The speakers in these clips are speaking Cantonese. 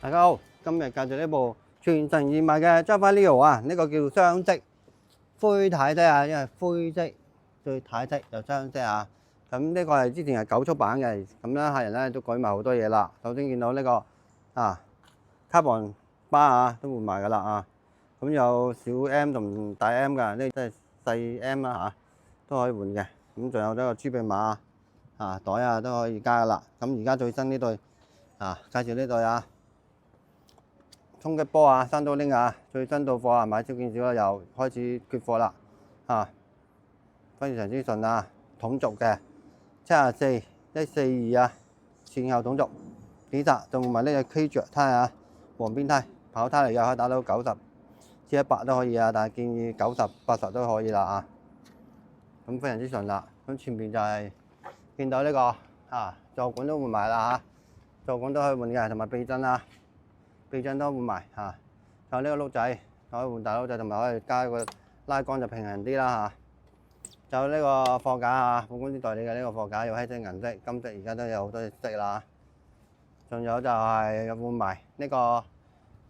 大家好，今日介紹呢部全城熱賣嘅 Java Neo 啊，呢個叫雙色灰太色啊，因為灰色對太色就雙色啊。咁呢個係之前係9速版嘅，咁咧客人咧都改埋好多嘢啦。首先見到呢個carbon 巴啊，都換埋噶啦啊。咁有小 M 同大 M 噶，呢即係細 M 啦嚇，都可以換嘅。咁仲有呢個豬鼻馬袋啊都可以加噶啦。咁而家最新呢對介紹呢對啊。衝擊波啊，山刀拎啊，最新到貨啊，買少見少啦，又開始缺貨啦，非常之順啊，統軸嘅74、142啊，前後統軸，幾集仲同埋呢個 K 着胎啊，黃邊胎，跑胎嚟嘅可以打到90至100都可以啊，但係建議90、80都可以啦啊，咁非常之順啦，咁前面就係見到呢個座管都換埋啦嚇，座管都可以換嘅，同埋避震啊。避震都換埋仲有呢個轆仔可以換大轆仔，同埋可以加個拉桿就平衡啲啦仲有呢個貨架本公司代理嘅呢個貨架，有黑色、銀色、金色，而家都有好多色啦。仲有就係換埋呢個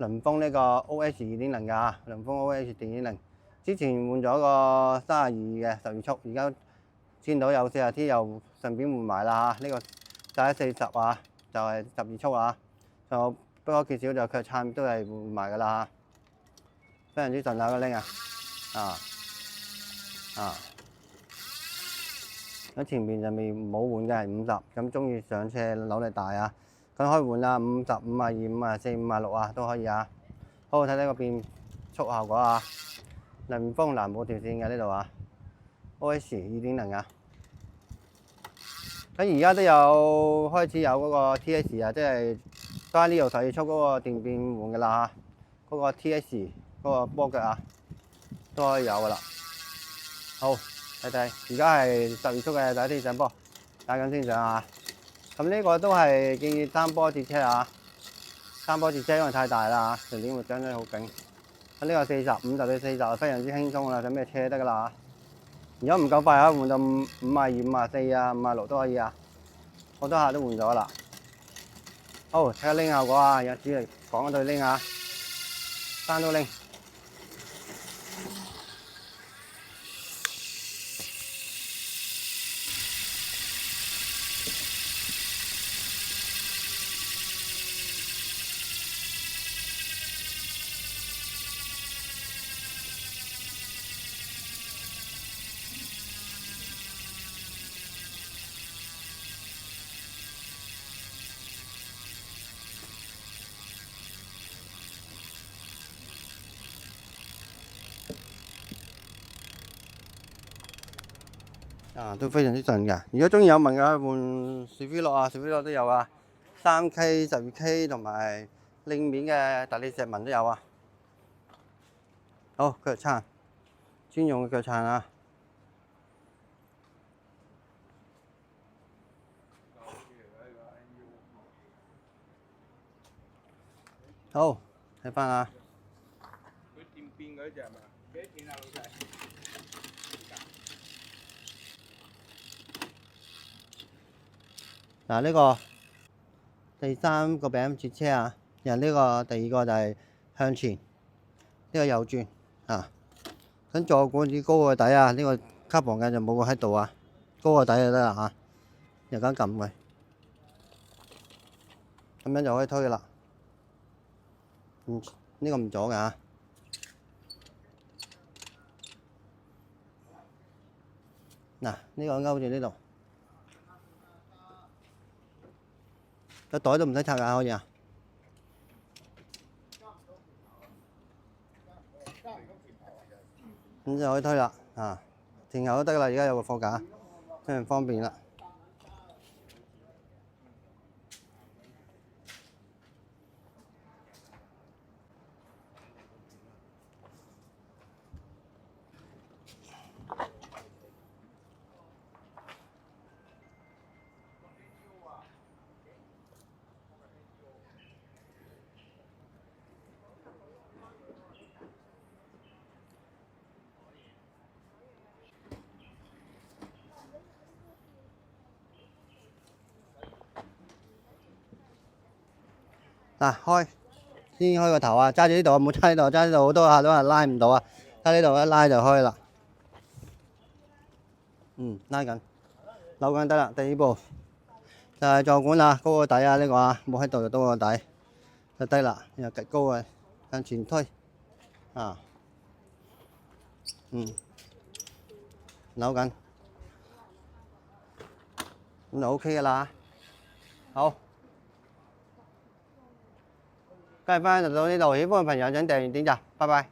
輪風呢個 OS 2.0㗎輪風 OS 2.0，之前換咗個32嘅12速，而家見到有40T 又順便換埋啦呢個就係40就係12速啊，仲有。不過缺少就腳撐都係換埋㗎啦非常之順啊個拎咁前面就未冇換嘅係50，咁中意上車扭力大啊，咁可以換啊50、52、54、56都可以啊。好睇睇個變速效果啊，輪風藍冇條線嘅呢度OS 2.0咁而家都有開始有嗰個 TS 即係Java Neo 12速嗰個電變換㗎啦嗰個 TS 嗰個波腳都可以有㗎啦。好睇睇，而家係12速嘅第一次上波，打緊先上咁呢個都係建議單波節車單波節車因為太大啦條鏈會張得好勁。咁呢個50到40非常之輕鬆啦，上咩車得㗎啦如果唔夠快可以換到52、54、56都可以好多客都換咗啦。好，睇下拎效果有主嚟講一對拎山刀拎。都非常之順嘅。如果中意有問嘅，換 Swift 都有3K、12K 同埋拎面嘅大理石紋都有好，腳撐，專用嘅腳撐好，睇翻佢電變嗰隻係嘛？幾多錢老細？呢個第3個餅節車然後呢個第2個就係向前，呢個右轉咁座管子高個底呢個卡房嘅就冇個喺度高個底就得啦又咁撳佢，咁樣就可以推啦。呢個唔阻㗎呢個勾住呢度，個袋都唔使拆可以咁就可以推啦前後都得啦，而家有個貨架，非常方便啦。開。先開個頭啊！揸住呢度啊，唔好揸呢度，揸呢度好多客都係拉唔到啊！揸呢度一拉就開啦。拉緊，扭緊得啦。第二步就係坐管啊，高個底啊，呢個啊，冇喺度就高個底，就低啦，然後趌高啊，向前推啊，扭緊，咁就 OK 噶啦。好，今日翻就到呢度，喜歡嘅朋友請訂閱點讚，拜拜。